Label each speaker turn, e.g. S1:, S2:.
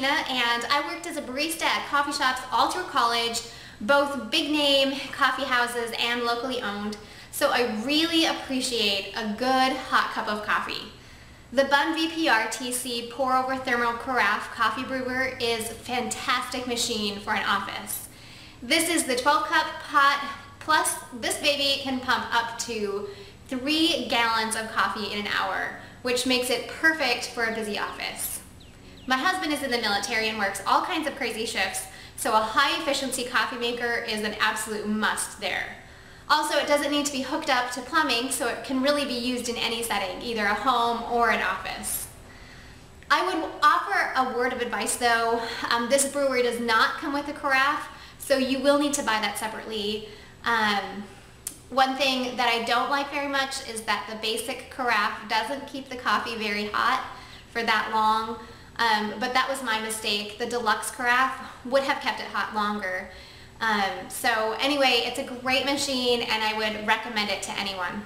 S1: Gina, and I worked as a barista at coffee shops all through college, both big name coffee houses and locally owned, so I really appreciate a good hot cup of coffee. The BUNN VPR-TC Pourover Thermal Carafe coffee brewer is a fantastic machine for an office. This is the 12-cup pot, plus this baby can pump up to 3 gallons of coffee in an hour, which makes it perfect for a busy office. My husband is in the military and works all kinds of crazy shifts, so a high-efficiency coffee maker is an absolute must there. Also, it doesn't need to be hooked up to plumbing, so it can really be used in any setting, either a home or an office. I would offer a word of advice though. This brewer does not come with a carafe, so you will need to buy that separately. One thing that I don't like very much is that the basic carafe doesn't keep the coffee very hot for that long, but that was my mistake. The deluxe carafe would have kept it hot longer. So anyway, it's a great machine and I would recommend it to anyone.